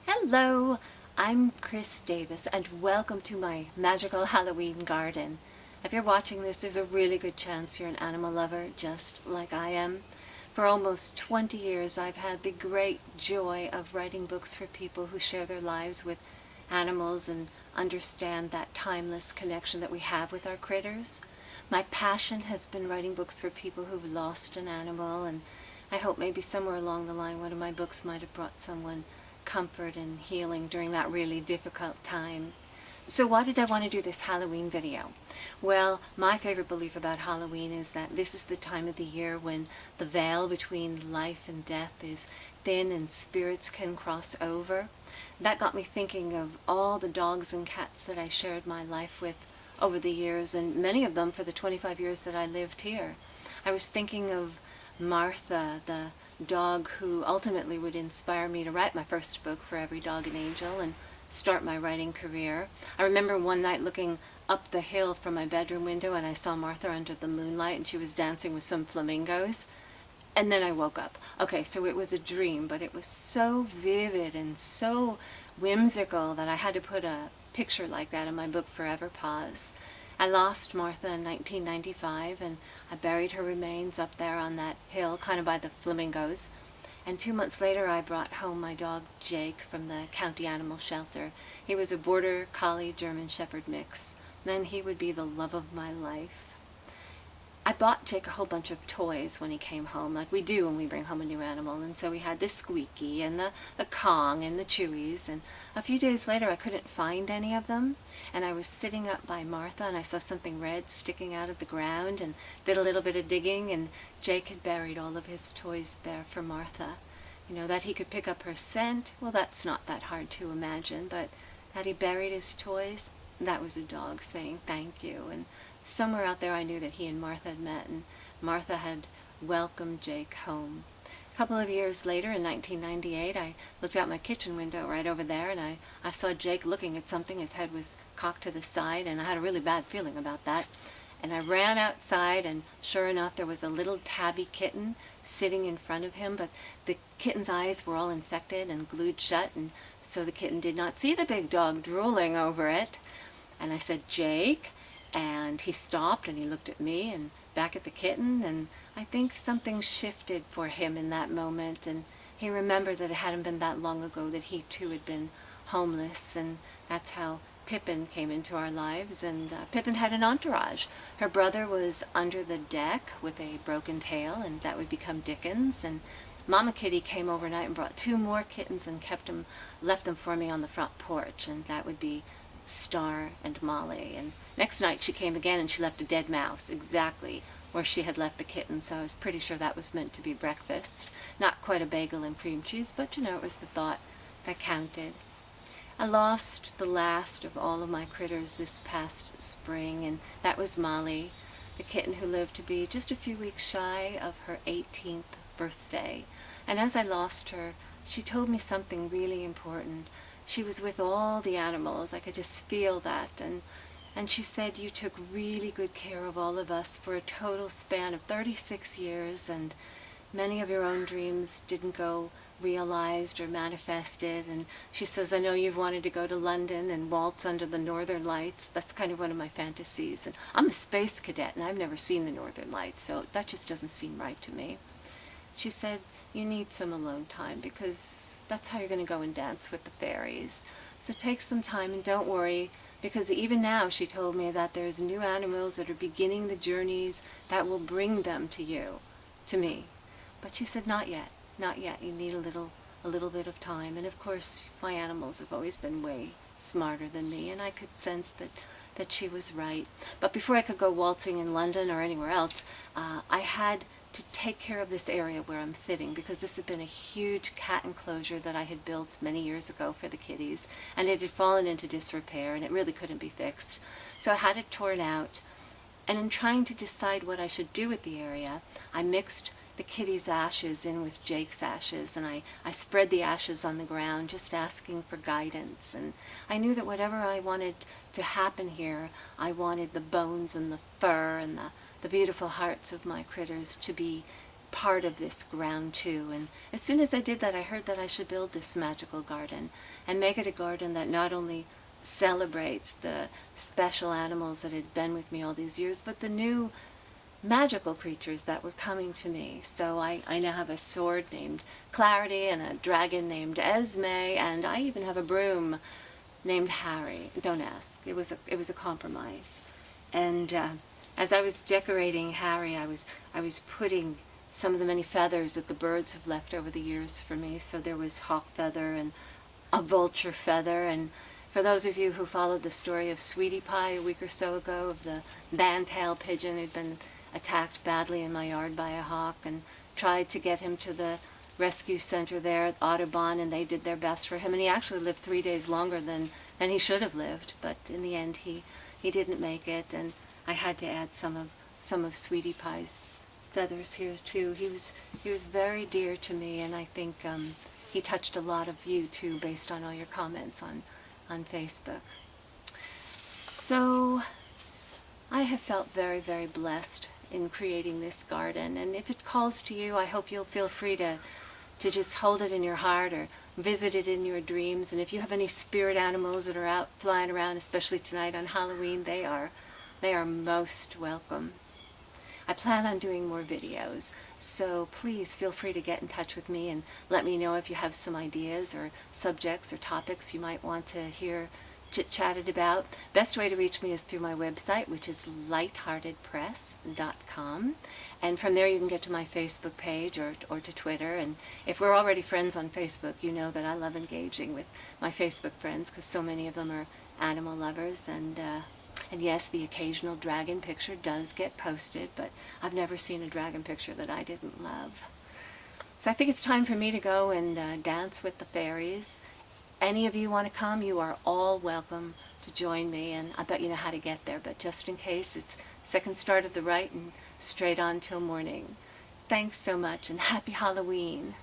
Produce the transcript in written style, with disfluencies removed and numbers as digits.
Hello, I'm Chris Davis and welcome to my magical Halloween garden. If you're watching this, there's a really good chance you're an animal lover just like I am. For almost 20 years, I've had the great joy of writing books for people who share their lives with animals and understand that timeless connection that we have with our critters. My passion has been writing books for people who've lost an animal, and I hope maybe somewhere along the line one of my books might have brought someone comfort and healing during that really difficult time. So why did I want to do this Halloween video? Well, my favorite belief about Halloween is that this is the time of the year when the veil between life and death is thin and spirits can cross over. That got me thinking of all the dogs and cats that I shared my life with over the years, and many of them for the 25 years that I lived here. I was thinking of Martha, the dog who ultimately would inspire me to write my first book, For Every Dog an Angel, and start my writing career. I remember one night looking up the hill from my bedroom window and I saw Martha under the moonlight and she was dancing with some flamingos. And then I woke up. Okay, so it was a dream, but it was so vivid and so whimsical that I had to put a picture like that in my book, Forever Paws. I lost Martha in 1995, and I buried her remains up there on that hill, kind of by the flamingos. And 2 months later, I brought home my dog Jake from the county animal shelter. He was a border collie German shepherd mix. Then he would be the love of my life. I bought Jake a whole bunch of toys when he came home, like we do when we bring home a new animal. And so we had the Squeaky and the Kong and the Chewies. And a few days later, I couldn't find any of them. And I was sitting up by Martha and I saw something red sticking out of the ground and did a little bit of digging. And Jake had buried all of his toys there for Martha. You know, that he could pick up her scent, well, that's not that hard to imagine. But that he buried his toys, that was a dog saying thank you. And somewhere out there I knew that he and Martha had met, and Martha had welcomed Jake home. A couple of years later, in 1998, I looked out my kitchen window right over there, and I saw Jake looking at something. His head was cocked to the side, and I had a really bad feeling about that. And I ran outside, and sure enough, there was a little tabby kitten sitting in front of him, but the kitten's eyes were all infected and glued shut, and so the kitten did not see the big dog drooling over it. And I said, "Jake?" And he stopped and he looked at me and back at the kitten, and I think something shifted for him in that moment, and he remembered that it hadn't been that long ago that he too had been homeless, and that's how Pippin came into our lives. And Pippin had an entourage. Her brother was under the deck with a broken tail, and that would become Dickens, and Mama Kitty came overnight and brought 2 more kittens and left them for me on the front porch, and that would be Star and Molly. And next night she came again and she left a dead mouse exactly where she had left the kitten, so I was pretty sure that was meant to be breakfast. Not quite a bagel and cream cheese, but you know, it was the thought that counted. I lost the last of all of my critters this past spring, and that was Molly, the kitten who lived to be just a few weeks shy of her 18th birthday. And as I lost her, she told me something really important. She was with all the animals. I could just feel that. And she said, "You took really good care of all of us for a total span of 36 years, and many of your own dreams didn't go realized or manifested." And she says, "I know you've wanted to go to London and waltz under the Northern Lights. That's kind of one of my fantasies. And I'm a space cadet, and I've never seen the Northern Lights, so that just doesn't seem right to me." She said, "You need some alone time because that's how you're going to go and dance with the fairies. So take some time and don't worry, because even now," she told me, "that there's new animals that are beginning the journeys that will bring them to you, to me." But she said, "Not yet, not yet. You need a little bit of time." And of course, my animals have always been way smarter than me, and I could sense that she was right. But before I could go waltzing in London or anywhere else, I had to take care of this area where I'm sitting, because this had been a huge cat enclosure that I had built many years ago for the kitties, and it had fallen into disrepair and it really couldn't be fixed. So I had it torn out, and in trying to decide what I should do with the area, I mixed the kitties' ashes in with Jake's ashes, and I spread the ashes on the ground, just asking for guidance. And I knew that whatever I wanted to happen here, I wanted the bones and the fur and the beautiful hearts of my critters to be part of this ground too. And as soon as I did that, I heard that I should build this magical garden and make it a garden that not only celebrates the special animals that had been with me all these years, but the new magical creatures that were coming to me. So I now have a sword named Clarity and a dragon named Esme, and I even have a broom named Harry. Don't ask. It was a compromise. And as I was decorating Harry, I was putting some of the many feathers that the birds have left over the years for me. So there was hawk feather and a vulture feather. And for those of you who followed the story of Sweetie Pie a week or so ago, of the band-tail pigeon who'd been attacked badly in my yard by a hawk, and tried to get him to the rescue center there at Audubon, and they did their best for him, and he actually lived 3 days longer than he should have lived, but in the end he didn't make it, and I had to add some of Sweetie Pie's feathers here too. He was very dear to me, and I think he touched a lot of you too, based on all your comments on Facebook. So I have felt very, very blessed in creating this garden, and if it calls to you, I hope you'll feel free to just hold it in your heart or visit it in your dreams. And if you have any spirit animals that are out flying around, especially tonight on Halloween, they are most welcome. I plan on doing more videos, so please feel free to get in touch with me and let me know if you have some ideas or subjects or topics you might want to hear chit-chatted about. Best way to reach me is through my website, which is lightheartedpress.com, and from there you can get to my Facebook page or to Twitter. And if we're already friends on Facebook, you know that I love engaging with my Facebook friends, because so many of them are animal lovers. And yes, the occasional dragon picture does get posted, but I've never seen a dragon picture that I didn't love. So I think it's time for me to go and dance with the fairies. Any of you want to come, you are all welcome to join me, and I bet you know how to get there, but just in case, it's second start at the right and straight on till morning. Thanks so much, and happy Halloween.